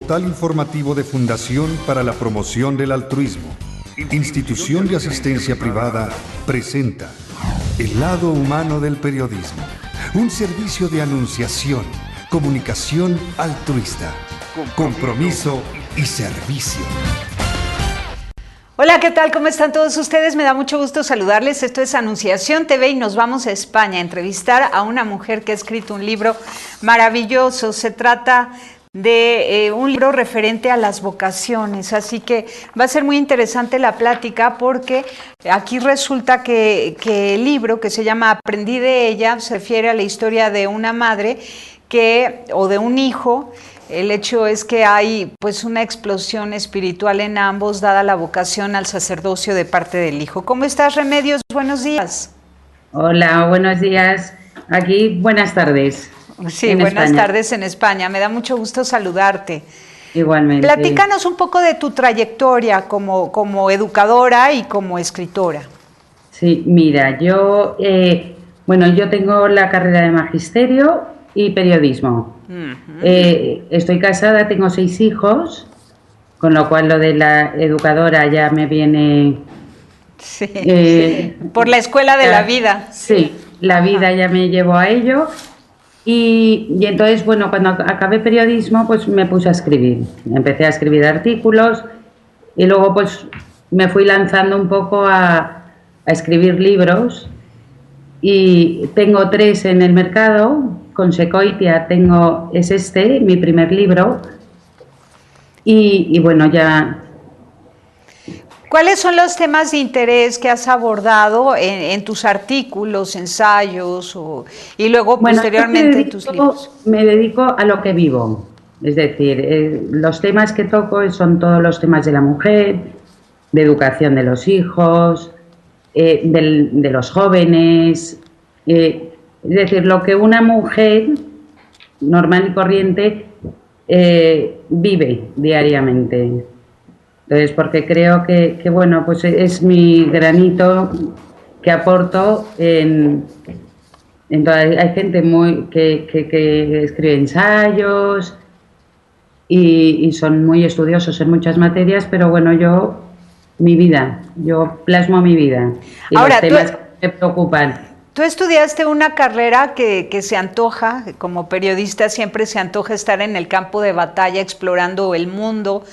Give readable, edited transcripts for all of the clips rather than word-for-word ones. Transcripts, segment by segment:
Portal informativo de Fundación para la Promoción del Altruismo, institución de asistencia privada, presenta El lado humano del periodismo, un servicio de anunciación, comunicación altruista, compromiso y servicio. Hola, ¿qué tal? ¿Cómo están todos ustedes? Me da mucho gusto saludarles. Esto es Anunciación TV y nos vamos a España a entrevistar a una mujer que ha escrito un libro maravilloso. Se trata de un libro referente a las vocaciones, así que va a ser muy interesante la plática porque aquí resulta que el libro, que se llama Aprendí de ella, se refiere a la historia de una madre o de un hijo. El hecho es que hay pues una explosión espiritual en ambos, dada la vocación al sacerdocio de parte del hijo. ¿Cómo estás, Remedios? Buenos días. Hola, buenos días. Aquí, buenas tardes. Sí, buenas tardes en España. Me da mucho gusto saludarte. Igualmente. Platícanos un poco de tu trayectoria como educadora y como escritora. Sí, mira, yo tengo la carrera de magisterio y periodismo. Estoy casada, tengo 6 hijos, con lo cual lo de la educadora ya me viene... Sí, por la escuela de la vida. Sí, la vida ya me llevó a ello. Y entonces, bueno, cuando acabé periodismo, pues me puse a escribir. Empecé a escribir artículos y luego pues me fui lanzando un poco a escribir libros. Y tengo 3 en el mercado. Con Secoitia es mi primer libro. Y bueno, ya... ¿Cuáles son los temas de interés que has abordado en tus artículos, ensayos y luego posteriormente en tus libros? Me dedico a lo que vivo. Es decir, los temas que toco son todos los temas de la mujer, de educación de los hijos, de los jóvenes... es decir, lo que una mujer normal y corriente vive diariamente. Entonces, porque creo que bueno, pues es mi granito que aporto en toda, hay gente que escribe ensayos y son muy estudiosos en muchas materias, pero bueno, yo plasmo mi vida y ahora, los temas que me preocupan. Tú estudiaste una carrera que se antoja, como periodista siempre se antoja estar en el campo de batalla explorando el mundo,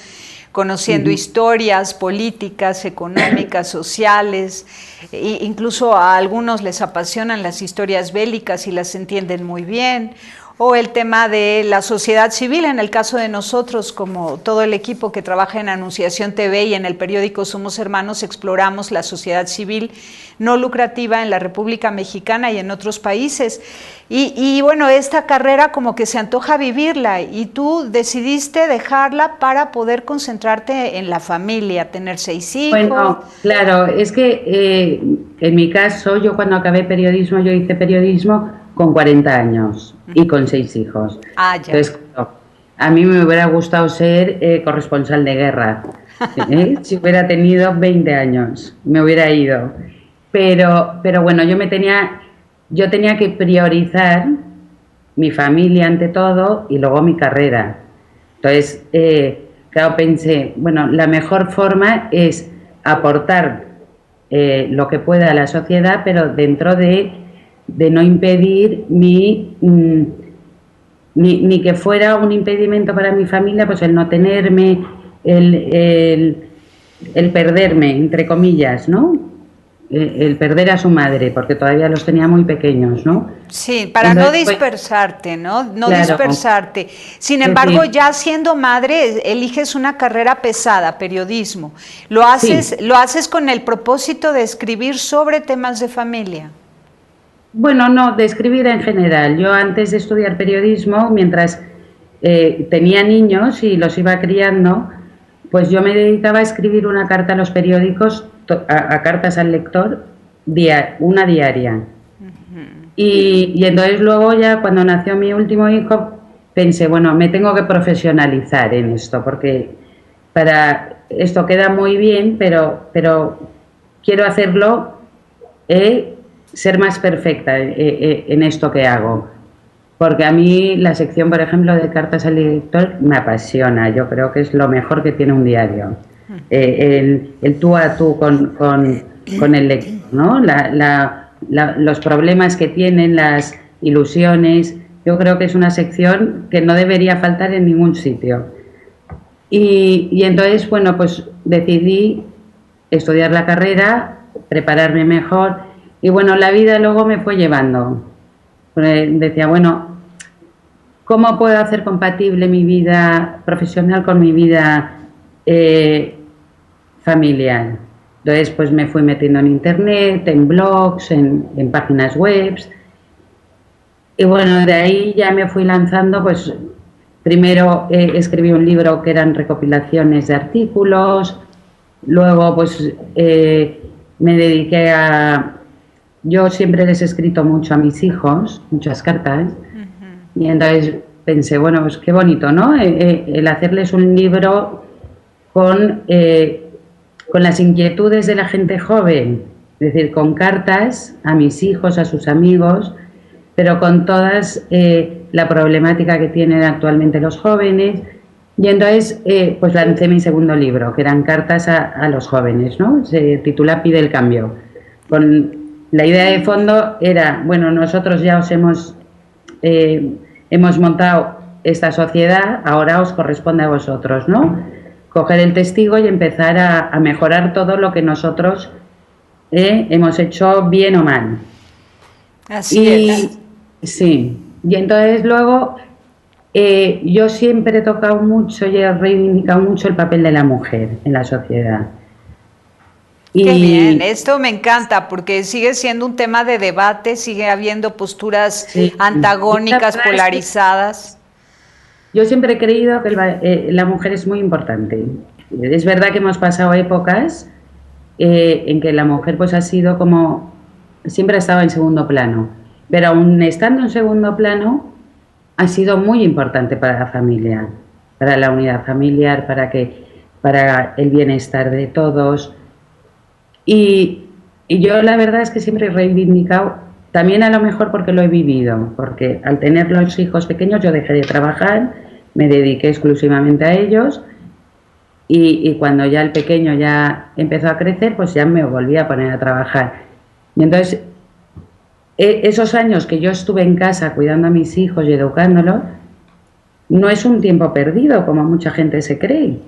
conociendo historias políticas, económicas, sociales, e incluso a algunos les apasionan las historias bélicas y las entienden muy bien, o el tema de la sociedad civil, en el caso de nosotros, como todo el equipo que trabaja en Anunciación TV y en el periódico Somos Hermanos, exploramos la sociedad civil no lucrativa en la República Mexicana y en otros países. Y bueno, esta carrera como que se antoja vivirla y tú decidiste dejarla para poder concentrarte en la familia, tener 6 hijos. Bueno, claro, es que en mi caso, yo cuando acabé periodismo, yo hice periodismo con 40 años y con 6 hijos. Ah, ya. Entonces, a mí me hubiera gustado ser corresponsal de guerra. Si hubiera tenido 20 años, me hubiera ido. Pero bueno, yo tenía que priorizar mi familia ante todo y luego mi carrera. Entonces, claro, pensé, bueno, la mejor forma es aportar lo que pueda a la sociedad, pero dentro de no impedir ni que fuera un impedimento para mi familia, pues el no tenerme, el perderme, entre comillas, ¿no? El perder a su madre, porque todavía los tenía muy pequeños, ¿no? Sí, para entonces, no dispersarte, ¿no? No claro, dispersarte. Sin embargo, ya siendo madre, eliges una carrera pesada, periodismo. ¿Lo haces con el propósito de escribir sobre temas de familia? Bueno, no, de escribir en general. Yo antes de estudiar periodismo, mientras tenía niños y los iba criando, pues yo me dedicaba a escribir una carta a los periódicos, a cartas al lector, una diaria. Y entonces luego ya cuando nació mi último hijo, pensé, bueno, me tengo que profesionalizar en esto, porque para esto queda muy bien, pero quiero hacerlo, ser más perfecta en esto que hago. porque a mí la sección, por ejemplo, de cartas al director me apasiona. Yo creo que es lo mejor que tiene un diario. El tú a tú con el lector, ¿no? Los problemas que tienen, las ilusiones. Yo creo que es una sección que no debería faltar en ningún sitio. Y entonces, bueno, pues decidí estudiar la carrera, prepararme mejor, y bueno, la vida luego me fue llevando. Decía, bueno, ¿cómo puedo hacer compatible mi vida profesional con mi vida familiar? Entonces, pues me fui metiendo en internet, en blogs, en páginas web, y bueno, de ahí ya me fui lanzando, pues primero escribí un libro que eran recopilaciones de artículos, luego pues me dediqué a... Yo siempre les he escrito mucho a mis hijos, muchas cartas, y entonces pensé, bueno, pues qué bonito, ¿no? El hacerles un libro con las inquietudes de la gente joven, es decir, con cartas a mis hijos, a sus amigos, pero con todas la problemática que tienen actualmente los jóvenes. Y entonces pues lancé mi segundo libro, que eran cartas a los jóvenes, ¿no? Se titula Pide el cambio. Con la idea de fondo era, bueno, nosotros ya os hemos montado esta sociedad, ahora os corresponde a vosotros, ¿no? Coger el testigo y empezar a mejorar todo lo que nosotros hemos hecho bien o mal. Así es. Sí, y entonces luego yo siempre he tocado mucho y he reivindicado mucho el papel de la mujer en la sociedad. Qué bien, esto me encanta porque sigue siendo un tema de debate, sigue habiendo posturas antagónicas, polarizadas. Yo siempre he creído que la mujer es muy importante. Es verdad que hemos pasado épocas en que la mujer pues ha sido como, siempre ha estado en segundo plano, pero aún estando en segundo plano ha sido muy importante para la familia, para la unidad familiar, para el bienestar de todos. Y yo la verdad es que siempre he reivindicado, también a lo mejor porque lo he vivido, porque al tener los hijos pequeños yo dejé de trabajar, me dediqué exclusivamente a ellos y cuando ya el pequeño ya empezó a crecer, pues ya me volví a poner a trabajar. Y entonces, esos años que yo estuve en casa cuidando a mis hijos y educándolos, no es un tiempo perdido, como mucha gente se cree.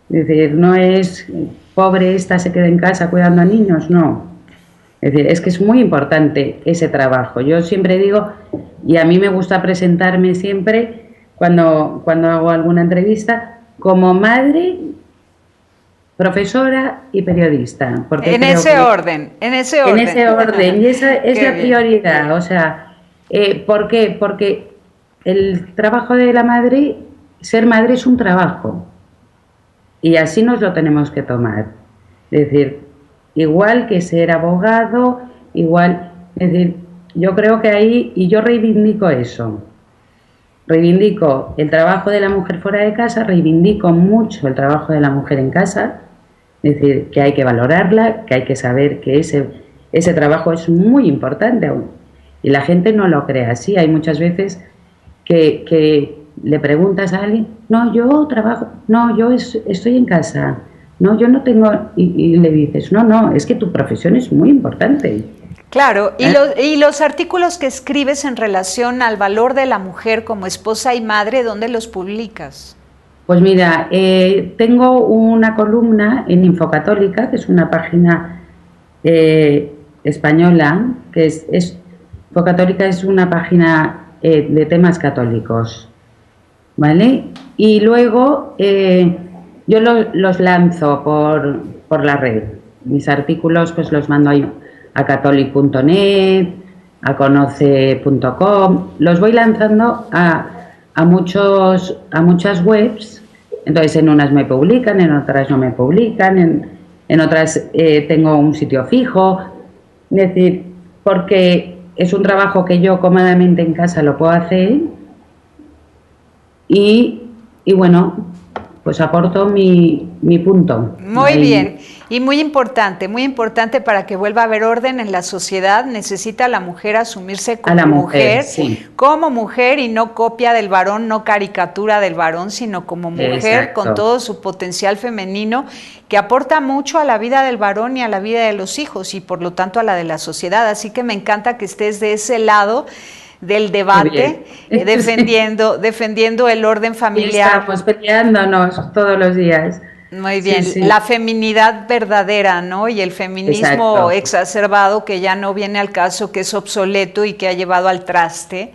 Es decir, no es pobre esta se queda en casa cuidando a niños, no. Es decir, es que es muy importante ese trabajo. Yo siempre digo, y a mí me gusta presentarme siempre cuando hago alguna entrevista, como madre, profesora y periodista. Porque en ese orden. En ese orden, y esa es la prioridad. O sea, ¿por qué? Porque el trabajo de la madre, ser madre es un trabajo. Y así nos lo tenemos que tomar. Es decir, igual que ser abogado, igual, es decir, yo creo que ahí, y yo reivindico eso. Reivindico el trabajo de la mujer fuera de casa, reivindico mucho el trabajo de la mujer en casa, es decir, que hay que valorarla, que hay que saber que ese trabajo es muy importante aún. Y la gente no lo cree así. Hay muchas veces que le preguntas a alguien, no, yo trabajo, no, yo estoy en casa, no, yo no tengo, y le dices, no, es que tu profesión es muy importante. Claro, y los artículos que escribes en relación al valor de la mujer como esposa y madre, ¿dónde los publicas? Pues mira, tengo una columna en Infocatólica, que es una página española, que es Infocatólica es una página de temas católicos, ¿vale? Y luego yo los lanzo por la red. Mis artículos pues los mando a catholic.net, a conoce.com, los voy lanzando a muchas webs. Entonces en unas me publican, en otras no me publican, en otras tengo un sitio fijo. Es decir, porque es un trabajo que yo cómodamente en casa lo puedo hacer y bueno, pues aporto mi punto. Muy bien. Y muy importante para que vuelva a haber orden en la sociedad, necesita la mujer asumirse como mujer, sí. como mujer y no copia del varón, no caricatura del varón, sino como mujer. Exacto. Con todo su potencial femenino que aporta mucho a la vida del varón y a la vida de los hijos y por lo tanto a la de la sociedad. Así que me encanta que estés de ese lado del debate, defendiendo el orden familiar. Y estamos peleándonos todos los días. Muy bien, sí, sí. La feminidad verdadera, ¿no? Y el feminismo exacerbado que ya no viene al caso, que es obsoleto y que ha llevado al traste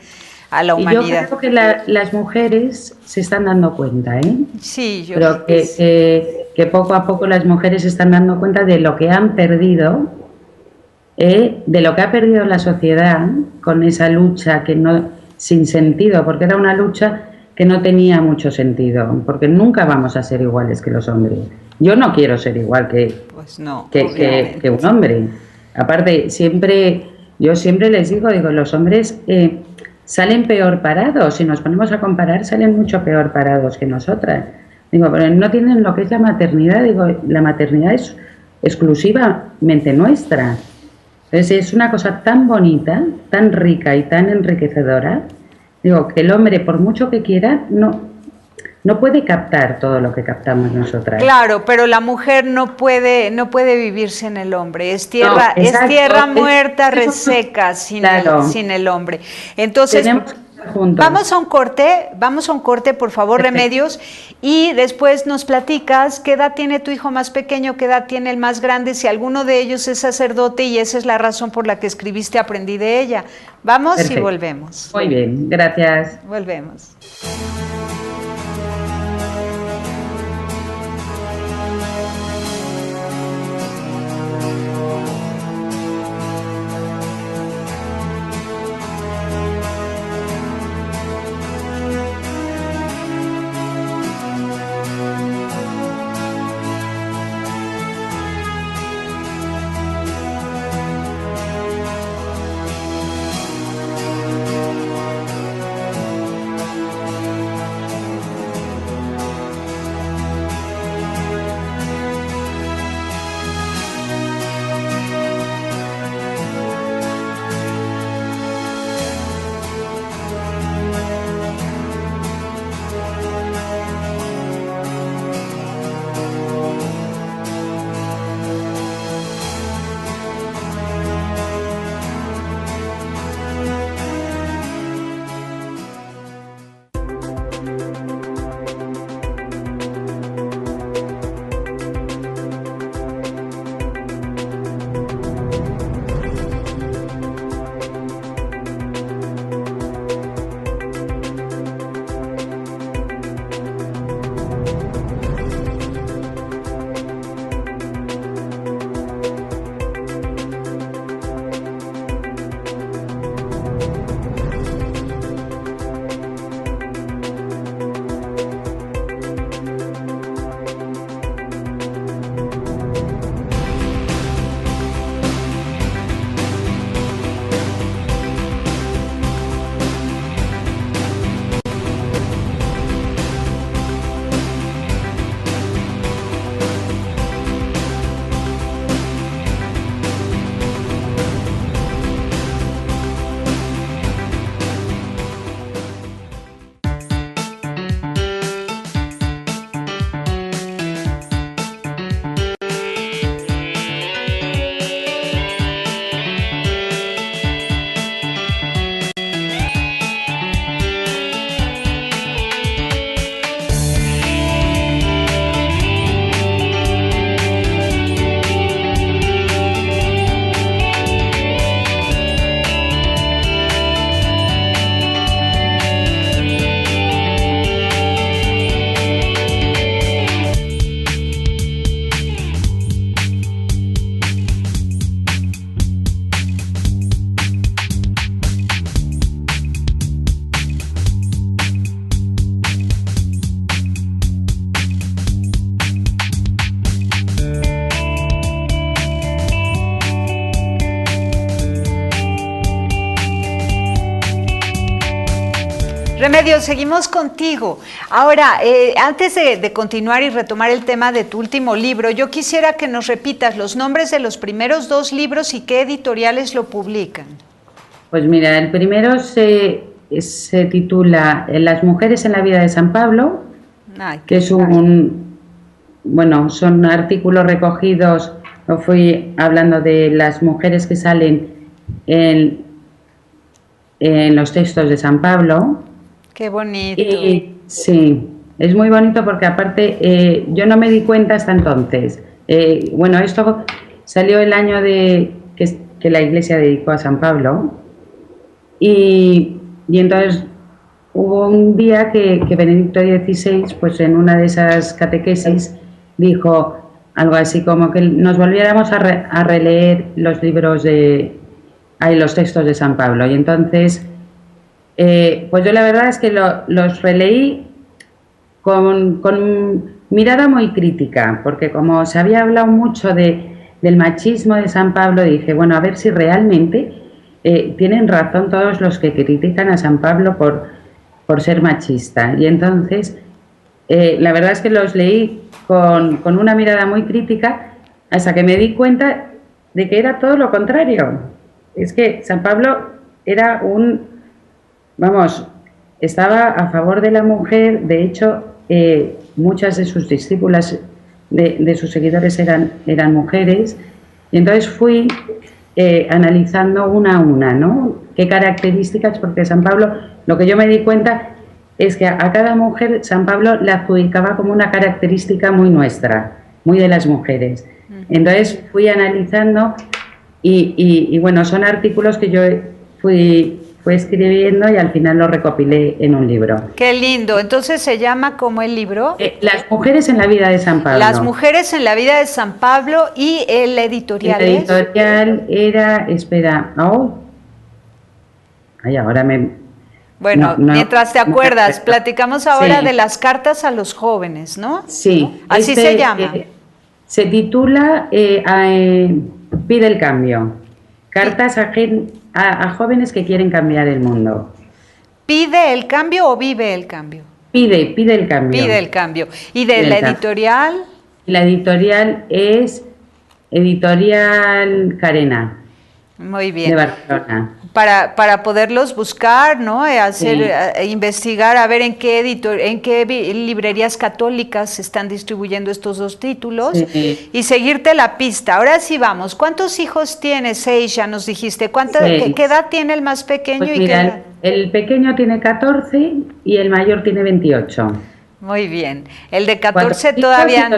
a la humanidad. Yo creo que las mujeres se están dando cuenta, ¿eh? Sí, yo creo que poco a poco las mujeres se están dando cuenta de lo que han perdido, de lo que ha perdido la sociedad con esa lucha que no sin sentido, porque era una lucha que no tenía mucho sentido, porque nunca vamos a ser iguales que los hombres. Yo no quiero ser igual que un hombre. Aparte, yo siempre les digo, los hombres salen peor parados. Si nos ponemos a comparar, salen mucho peor parados que nosotras. Digo, pero no tienen lo que es la maternidad. Digo, la maternidad es exclusivamente nuestra. Entonces, es una cosa tan bonita, tan rica y tan enriquecedora. Digo, que el hombre, por mucho que quiera, no puede captar todo lo que captamos nosotras. Claro, pero la mujer no puede vivirse en el hombre. Es tierra, es tierra muerta, reseca, sin el hombre. Entonces, vamos a un corte, por favor, perfecto. Remedios, y después nos platicas qué edad tiene tu hijo más pequeño, qué edad tiene el más grande, si alguno de ellos es sacerdote y esa es la razón por la que escribiste Aprendí de ella. Vamos perfecto. Y volvemos. Muy bien, gracias. Volvemos. Remedios, seguimos contigo. Ahora, antes de continuar y retomar el tema de tu último libro, yo quisiera que nos repitas los nombres de los primeros 2 libros y qué editoriales lo publican. Pues mira, el primero se titula Las mujeres en la vida de San Pablo, que es son artículos recogidos, lo fui hablando de las mujeres que salen en los textos de San Pablo. Qué bonito. Sí, es muy bonito porque aparte yo no me di cuenta hasta entonces. Esto salió el año que la Iglesia dedicó a San Pablo y entonces hubo un día que Benedicto XVI, pues en una de esas catequesis, dijo algo así como que nos volviéramos a releer los libros los textos de San Pablo. Y entonces, pues yo la verdad es que los releí con mirada muy crítica, porque como se había hablado mucho del machismo de San Pablo, dije, bueno, a ver si realmente tienen razón todos los que critican a San Pablo por ser machista. Y entonces, la verdad es que los leí con una mirada muy crítica hasta que me di cuenta de que era todo lo contrario. Es que San Pablo era estaba a favor de la mujer. De hecho, muchas de sus discípulas, de sus seguidores eran mujeres, y entonces fui analizando una a una, ¿no? Qué características, porque San Pablo, lo que yo me di cuenta es que a cada mujer San Pablo la adjudicaba como una característica muy nuestra, muy de las mujeres. Entonces fui analizando y son artículos que yo fui escribiendo y al final los recopilé en un libro. Qué lindo. Entonces se llama ¿cómo el libro? Las mujeres en la vida de San Pablo. Las mujeres en la vida de San Pablo. ¿Y el editorial? El editorial era, ahora me... Bueno, mientras te acuerdas, platicamos ahora de las cartas a los jóvenes, ¿no? Sí. Así se llama. Se titula Pide el cambio. Cartas a jóvenes que quieren cambiar el mundo. ¿Pide el cambio o vive el cambio? Pide el cambio. Pide el cambio. ¿Y de la editorial? La editorial es Editorial Carena. Muy bien. De Barcelona. Para poderlos buscar, ¿no? Investigar, a ver en qué librerías católicas se están distribuyendo estos 2 títulos y seguirte la pista. Ahora sí vamos. ¿Cuántos hijos tienes? 6, ya nos dijiste. ¿Qué edad tiene el más pequeño? Pues mira, el pequeño tiene 14 y el mayor tiene 28. Muy bien. El de 14 todavía...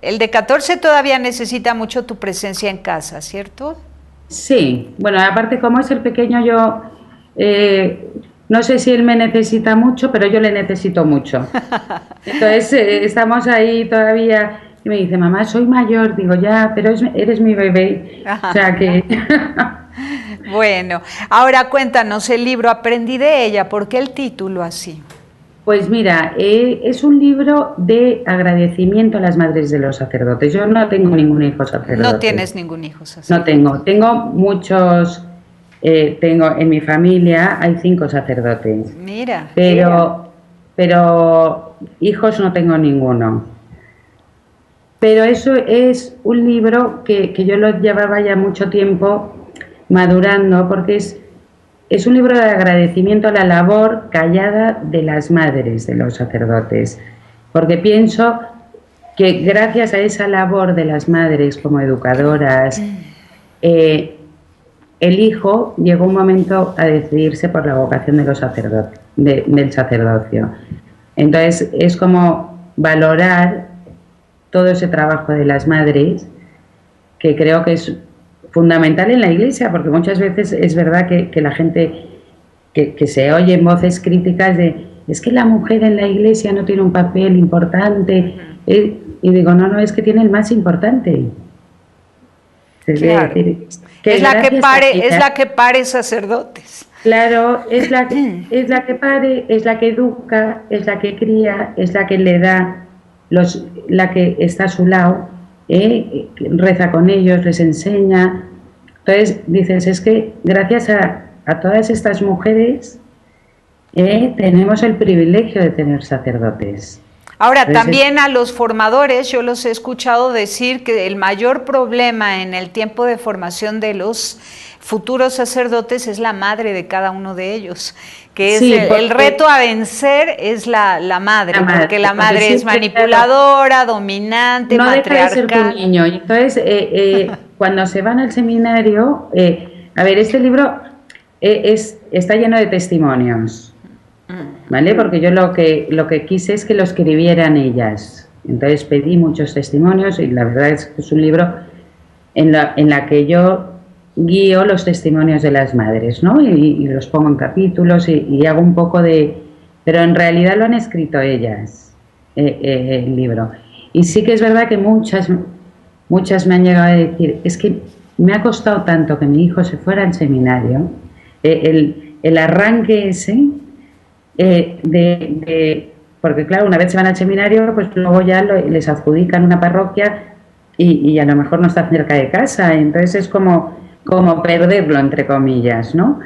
El de 14 todavía necesita mucho tu presencia en casa, ¿cierto? Sí, bueno, aparte como es el pequeño, yo no sé si él me necesita mucho, pero yo le necesito mucho. Entonces estamos ahí todavía y me dice, mamá, soy mayor. Digo, ya, pero eres mi bebé. O sea que... Bueno, ahora cuéntanos el libro Aprendí de ella. ¿Por qué el título así? Pues mira, es un libro de agradecimiento a las madres de los sacerdotes. Yo no tengo ningún hijo sacerdote. No tienes ningún hijo sacerdote. No tengo muchos, en mi familia hay 5 sacerdotes. Mira. Pero hijos no tengo ninguno. Pero eso es un libro que yo lo llevaba ya mucho tiempo madurando, porque es un libro de agradecimiento a la labor callada de las madres de los sacerdotes, porque pienso que gracias a esa labor de las madres como educadoras, el hijo llegó un momento a decidirse por la vocación de los sacerdotes, del sacerdocio. Entonces es como valorar todo ese trabajo de las madres, que creo que es fundamental en la Iglesia, porque muchas veces es verdad que la gente que se oye en voces críticas de es que la mujer en la Iglesia no tiene un papel importante, y digo, no, es que tiene el más importante. Claro. Es la que pare sacerdotes. Claro, es la que pare, es la que educa, es la que cría, es la que le da, la que está a su lado, reza con ellos, les enseña. Entonces dices, es que gracias a todas estas mujeres tenemos el privilegio de tener sacerdotes. Ahora, también a los formadores, yo los he escuchado decir que el mayor problema en el tiempo de formación de los futuros sacerdotes es la madre de cada uno de ellos, que es el reto a vencer es la madre, porque la madre es manipuladora, dominante, matriarcal. No deja de ser tu niño. Y entonces, cuando se van al seminario, a ver, este libro está lleno de testimonios. ¿Vale? Porque yo lo que quise es que lo escribieran ellas. Entonces pedí muchos testimonios y la verdad es que es un libro en la que yo guío los testimonios de las madres, ¿no? Y los pongo en capítulos y hago un poco de... Pero en realidad lo han escrito ellas, el libro. Y sí que es verdad que muchas me han llegado a decir, es que me ha costado tanto que mi hijo se fuera al seminario, el arranque ese... porque claro, una vez se van al seminario, pues luego ya les adjudican una parroquia y a lo mejor no está cerca de casa, entonces es como perderlo, entre comillas, ¿no?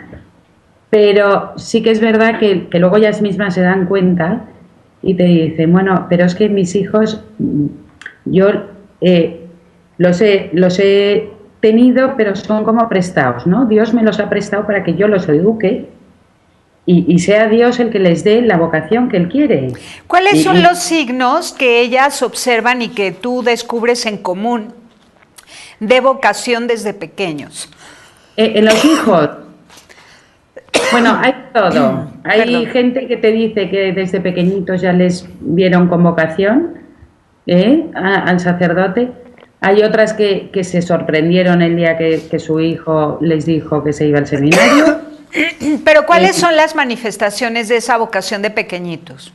Pero sí que es verdad que luego ellas mismas se dan cuenta y te dicen, bueno, pero es que mis hijos, yo los he tenido, pero son como prestados, ¿no? Dios me los ha prestado para que yo los eduque y sea Dios el que les dé la vocación que Él quiere. ¿Cuáles son los signos que ellas observan y que tú descubres en común de vocación desde pequeños? En los hijos, bueno, hay todo. Hay gente que te dice que desde pequeñitos ya les vieron con vocación al sacerdote. Hay otras que se sorprendieron el día que su hijo les dijo que se iba al seminario. Pero ¿cuáles son las manifestaciones de esa vocación de pequeñitos?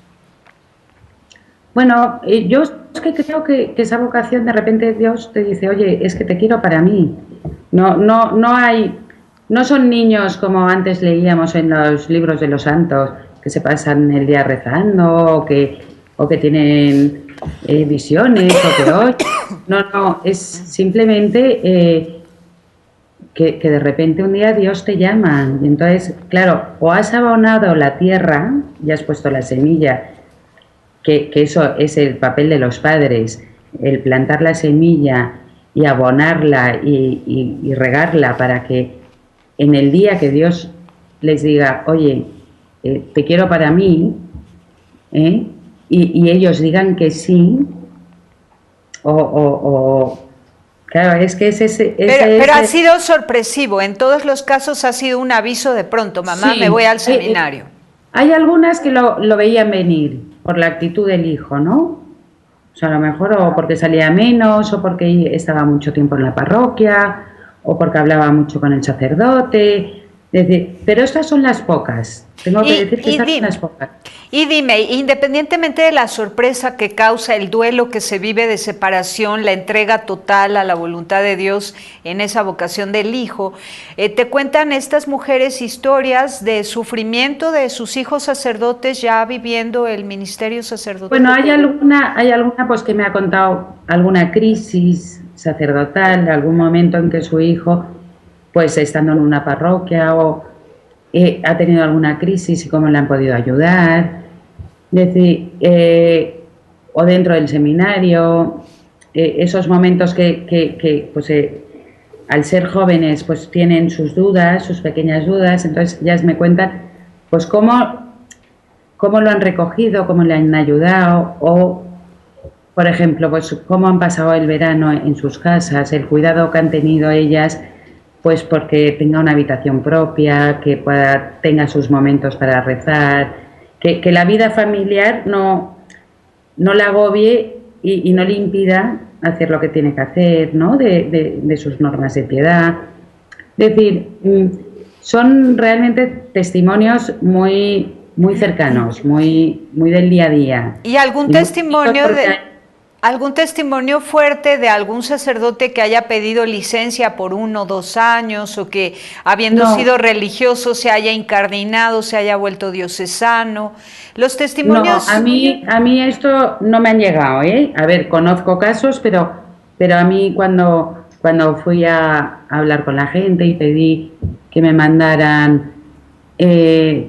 Bueno, yo es que creo que esa vocación de repente Dios te dice, oye, es que te quiero para mí. No son niños como antes leíamos en los libros de los santos, que se pasan el día rezando o que tienen visiones o que hoy. No, es simplemente que de repente un día Dios te llama y entonces, claro, o has abonado la tierra y has puesto la semilla, que eso es el papel de los padres, el plantar la semilla y abonarla y regarla para que en el día que Dios les diga, oye, te quiero para mí, y ellos digan que sí, claro, es que pero ha sido sorpresivo, en todos los casos ha sido un aviso de pronto, mamá, sí, me voy al seminario. Hay algunas que lo veían venir por la actitud del hijo, ¿no? O sea, a lo mejor o porque salía menos, o porque estaba mucho tiempo en la parroquia, o porque hablaba mucho con el sacerdote. Es decir, pero estas son las pocas. Tengo que decir que estas son las pocas. Y dime, independientemente de la sorpresa que causa el duelo que se vive de separación, la entrega total a la voluntad de Dios en esa vocación del hijo, te cuentan estas mujeres historias de sufrimiento de sus hijos sacerdotes ya viviendo el ministerio sacerdotal. Bueno, hay alguna pues que me ha contado alguna crisis sacerdotal, algún momento en que su hijo, pues estando en una parroquia o ha tenido alguna crisis y cómo le han podido ayudar, es decir, o dentro del seminario, esos momentos que pues, al ser jóvenes pues tienen sus dudas, sus pequeñas dudas, entonces ellas me cuentan pues cómo lo han recogido, cómo le han ayudado, o por ejemplo, pues cómo han pasado el verano en sus casas, el cuidado que han tenido ellas, pues porque tenga una habitación propia, que tenga sus momentos para rezar, que la vida familiar no la agobie y no le impida hacer lo que tiene que hacer, ¿no? De sus normas de piedad. Es decir, son realmente testimonios muy cercanos, muy del día a día. ¿Y algún testimonio algún testimonio fuerte de algún sacerdote que haya pedido licencia por 1 o 2 años o que habiendo sido religioso se haya incardinado, se haya vuelto diocesano? Los testimonios... No, a mí esto no me han llegado, ¿eh? A ver, conozco casos, pero a mí cuando fui a hablar con la gente y pedí que me mandaran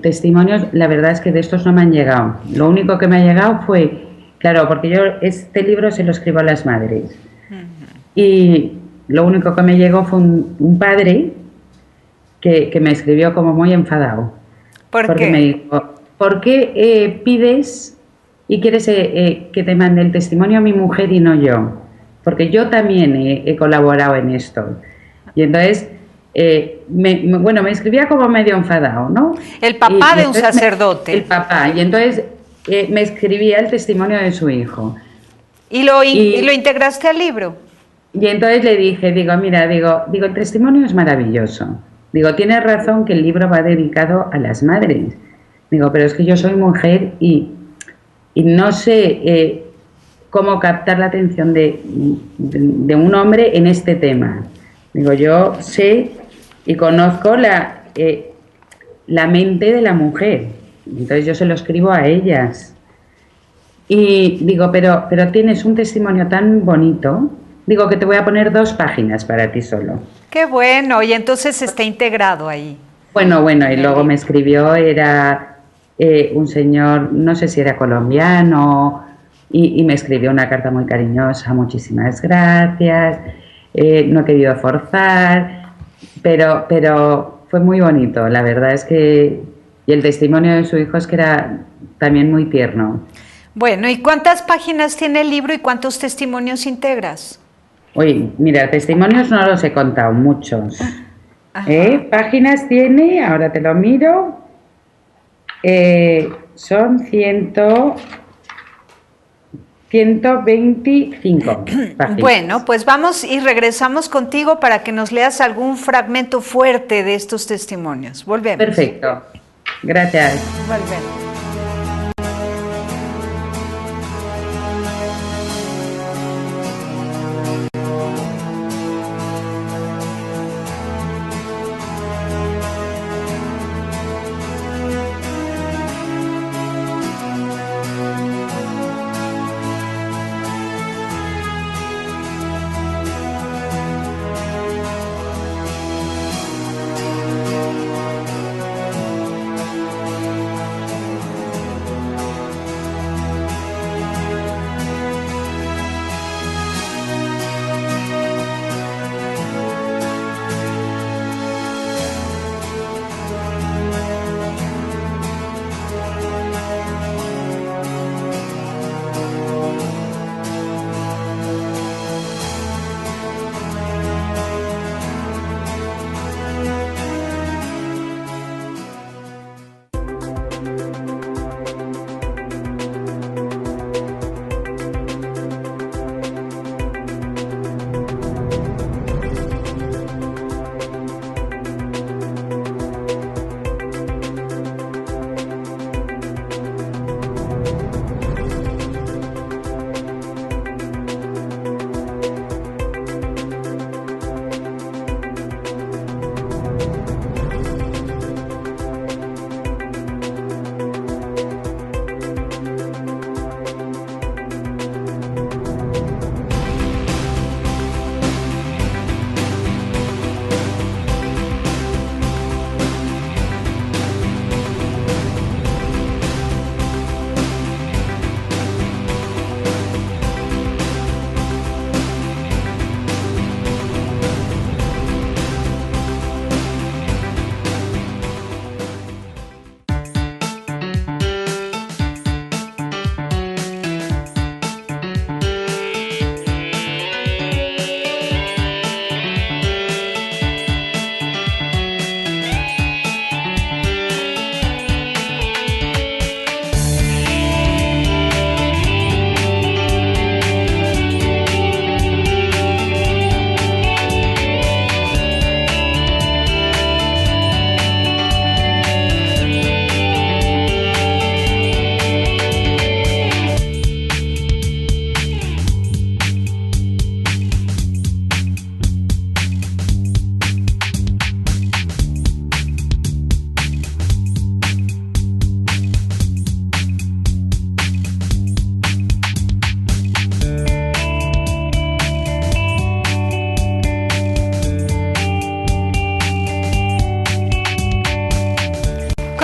testimonios, la verdad es que de estos no me han llegado. Lo único que me ha llegado fue, claro, porque yo este libro se lo escribo a las madres. Y lo único que me llegó fue un padre que me escribió como muy enfadado. Porque me dijo, ¿por qué pides y quieres que te mande el testimonio a mi mujer y no yo? Porque yo también he colaborado en esto. Y entonces, me escribía como medio enfadado, ¿no? El papá de un sacerdote. El papá. Y entonces me escribía el testimonio de su hijo. ¿Y lo integraste al libro? Y entonces le dije, mira, el testimonio es maravilloso. Digo, tienes razón que el libro va dedicado a las madres. Digo, pero es que yo soy mujer y no sé cómo captar la atención de un hombre en este tema. Digo, yo sé y conozco la mente de la mujer. Entonces yo se lo escribo a ellas. Y digo, pero tienes un testimonio tan bonito. Digo que te voy a poner 2 páginas para ti solo. Qué bueno, y entonces está integrado ahí. Bueno, y luego me escribió, era un señor, no sé si era colombiano, y me escribió una carta muy cariñosa, muchísimas gracias, no he querido forzar, pero fue muy bonito, la verdad es que, y el testimonio de su hijo es que era también muy tierno. Bueno, ¿y cuántas páginas tiene el libro y cuántos testimonios integras? Oye, mira, testimonios no los he contado, muchos. Páginas tiene, ahora te lo miro, son 125 páginas. Bueno, pues vamos y regresamos contigo para que nos leas algún fragmento fuerte de estos testimonios. Volvemos. Perfecto. Gracias. Volvemos.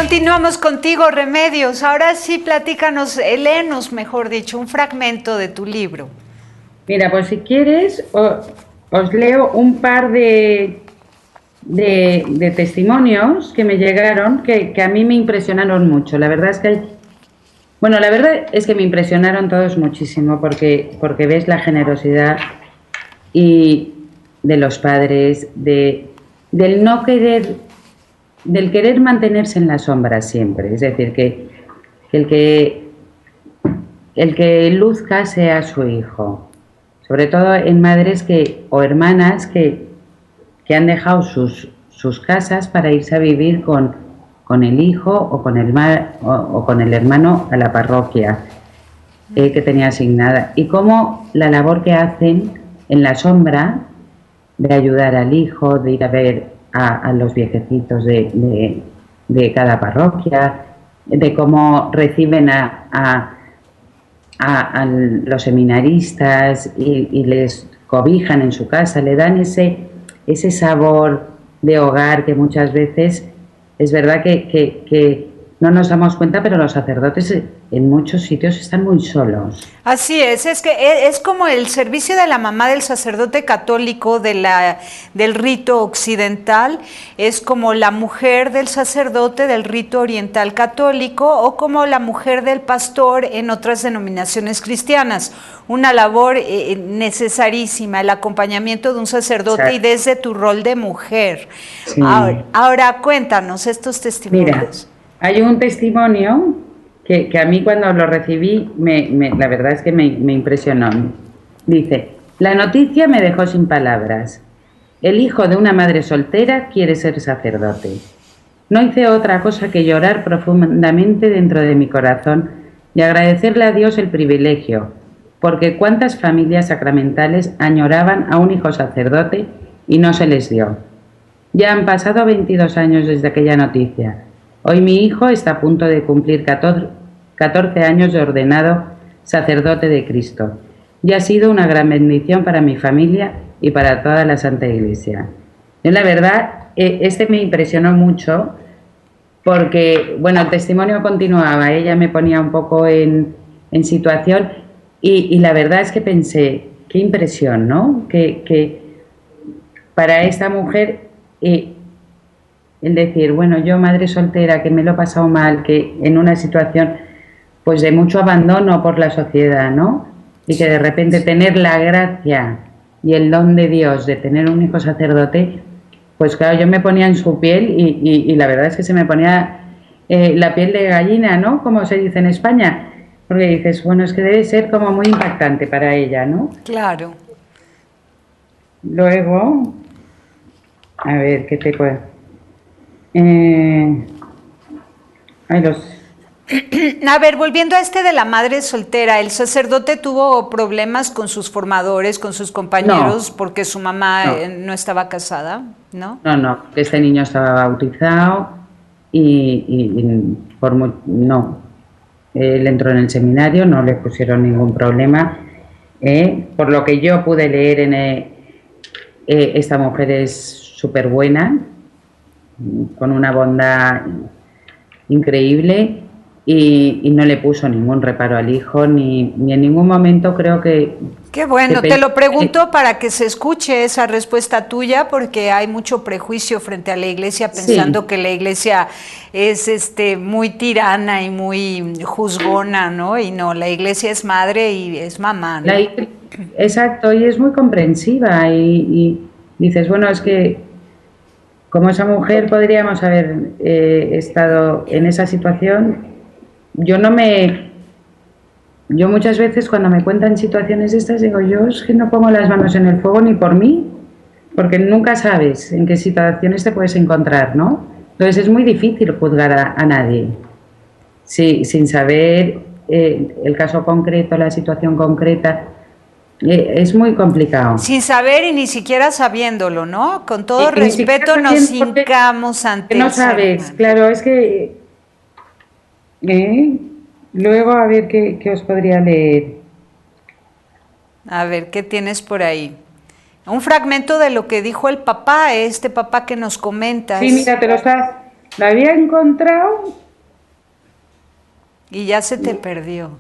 Continuamos contigo, Remedios. Ahora sí, platícanos, léenos, mejor dicho, un fragmento de tu libro. Mira, pues si quieres, os leo un par de testimonios que me llegaron que a mí me impresionaron mucho. La verdad es que me impresionaron todos muchísimo porque ves la generosidad y de los padres, del no querer, del querer mantenerse en la sombra siempre. Es decir, que el que luzca sea su hijo. Sobre todo en madres o hermanas que han dejado sus casas para irse a vivir con el hijo o con el hermano a la parroquia que tenía asignada. Y cómo la labor que hacen en la sombra de ayudar al hijo, de ir a ver a los viejecitos de cada parroquia, de cómo reciben a los seminaristas y les cobijan en su casa, le dan ese sabor de hogar que muchas veces es verdad que no nos damos cuenta, pero los sacerdotes en muchos sitios están muy solos. Así es que es como el servicio de la mamá del sacerdote católico del rito occidental, es como la mujer del sacerdote del rito oriental católico o como la mujer del pastor en otras denominaciones cristianas. Una labor necesarísima, el acompañamiento de un sacerdote. Exacto. Y desde tu rol de mujer. Sí. Ahora cuéntanos estos testimonios. Mira, hay un testimonio que a mí cuando lo recibí, la verdad es que me impresionó. Dice, la noticia me dejó sin palabras. El hijo de una madre soltera quiere ser sacerdote. No hice otra cosa que llorar profundamente dentro de mi corazón y agradecerle a Dios el privilegio, porque cuántas familias sacramentales añoraban a un hijo sacerdote y no se les dio. Ya han pasado 22 años desde aquella noticia. Hoy mi hijo está a punto de cumplir 14 años de ordenado sacerdote de Cristo. Y ha sido una gran bendición para mi familia y para toda la Santa Iglesia. Yo, la verdad, me impresionó mucho porque, bueno, el testimonio continuaba, ella me ponía un poco en situación y la verdad es que pensé, qué impresión, ¿no? Que para esta mujer... el decir, bueno, yo madre soltera, que me lo he pasado mal, que en una situación pues de mucho abandono por la sociedad, ¿no? Y que de repente tener la gracia y el don de Dios de tener un hijo sacerdote, pues claro, yo me ponía en su piel y la verdad es que se me ponía la piel de gallina, ¿no? Como se dice en España, porque dices, bueno, es que debe ser como muy impactante para ella, ¿no? Claro. Luego, a ver, ¿qué te puedo...? A ver, volviendo a de la madre soltera, ¿el sacerdote tuvo problemas con sus formadores, con sus compañeros, porque su mamá no estaba casada? ¿No? No, este niño estaba bautizado no. Él entró en el seminario, no le pusieron ningún problema. Por lo que yo pude leer, esta mujer es súper buena, con una bondad increíble y no le puso ningún reparo al hijo ni en ningún momento creo que... Qué bueno, te lo pregunto para que se escuche esa respuesta tuya porque hay mucho prejuicio frente a la Iglesia pensando que la Iglesia es muy tirana y muy juzgona, ¿no? Y no, la Iglesia es madre y es mamá, ¿no? Exacto, y es muy comprensiva y dices, bueno, es que como esa mujer podríamos haber estado en esa situación. Yo muchas veces cuando me cuentan situaciones de estas digo, yo es que no pongo las manos en el fuego ni por mí, porque nunca sabes en qué situaciones te puedes encontrar, ¿no? Entonces es muy difícil juzgar a nadie sin saber el caso concreto, la situación concreta. Es muy complicado. Sin saber y ni siquiera sabiéndolo, ¿no? Con todo respeto nos hincamos ante no sabes, claro, es que... luego, a ver qué os podría leer. A ver, ¿qué tienes por ahí? Un fragmento de lo que dijo el papá, papá que nos comentas. Sí, mira, te lo Lo había encontrado y ya se te perdió.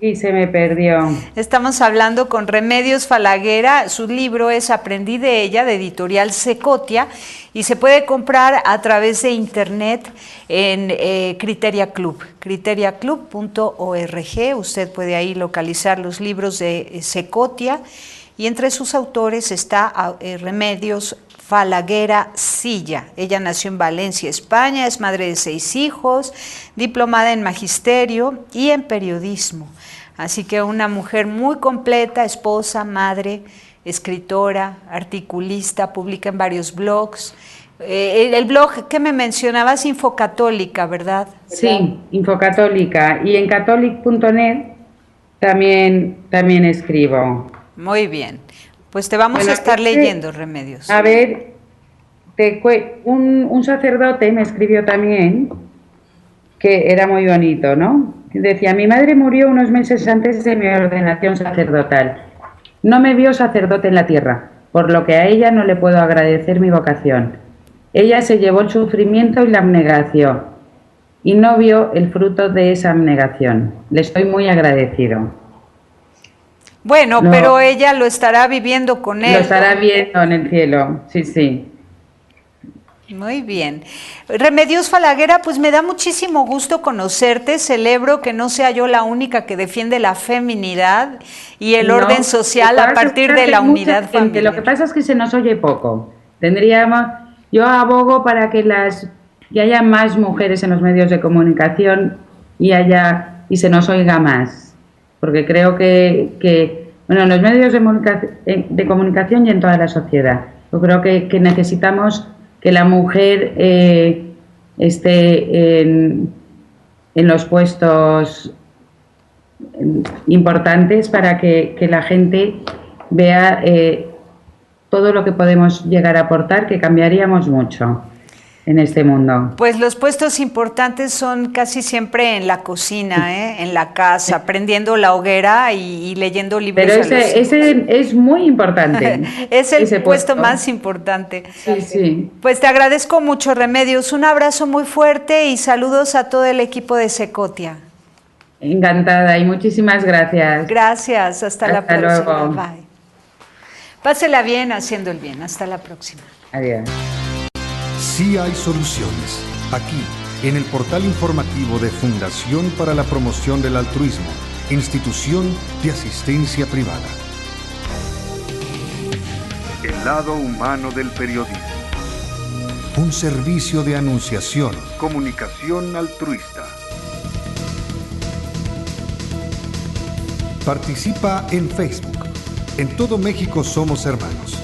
y se me perdió. Estamos hablando con Remedios Falaguera. Su libro es Aprendí de ella, de editorial Secotia, y se puede comprar a través de internet en Criteria Club, criteriaclub.org. Usted puede ahí localizar los libros de Secotia, y entre sus autores está Remedios Falaguera Silla. Ella nació en Valencia, España, es madre de 6 hijos, diplomada en magisterio y en periodismo. Así que una mujer muy completa, esposa, madre, escritora, articulista, publica en varios blogs. El blog que me mencionabas, Infocatólica, ¿verdad? Sí, Infocatólica. Y en catholic.net también escribo. Muy bien. Pues te vamos a estar leyendo, Remedios. A ver, un sacerdote me escribió también, que era muy bonito, ¿no? Decía, mi madre murió unos meses antes de mi ordenación sacerdotal. No me vio sacerdote en la tierra, por lo que a ella no le puedo agradecer mi vocación. Ella se llevó el sufrimiento y la abnegación, y no vio el fruto de esa abnegación. Le estoy muy agradecido. Bueno, pero ella lo estará viviendo con él. Lo estará viendo en el cielo, sí, sí. Muy bien. Remedios Falaguera, pues me da muchísimo gusto conocerte. Celebro que no sea yo la única que defiende la feminidad y el orden social a partir de la unidad familiar. Lo que pasa es que se nos oye poco. Yo abogo para que haya más mujeres en los medios de comunicación y se nos oiga más. Porque creo que en los medios de comunicación y en toda la sociedad, yo creo que necesitamos que la mujer esté en los puestos importantes para que la gente vea todo lo que podemos llegar a aportar, que cambiaríamos mucho en este mundo. Pues los puestos importantes son casi siempre en la cocina, en la casa, prendiendo la hoguera y leyendo libros. Pero ese es muy importante. Es el puesto más importante. Sí, sí. Pues te agradezco mucho, Remedios. Un abrazo muy fuerte y saludos a todo el equipo de Secotia. Encantada y muchísimas gracias. Gracias, hasta la próxima. Luego. Bye. Pásela bien haciendo el bien. Hasta la próxima. Adiós. Sí hay soluciones. Aquí, en el portal informativo de Fundación para la Promoción del Altruismo, Institución de Asistencia Privada. El lado humano del periodismo. Un servicio de anunciación, comunicación altruista. Participa en Facebook. En todo México somos hermanos.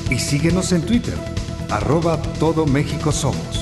Y síguenos en Twitter. @Todo México Somos.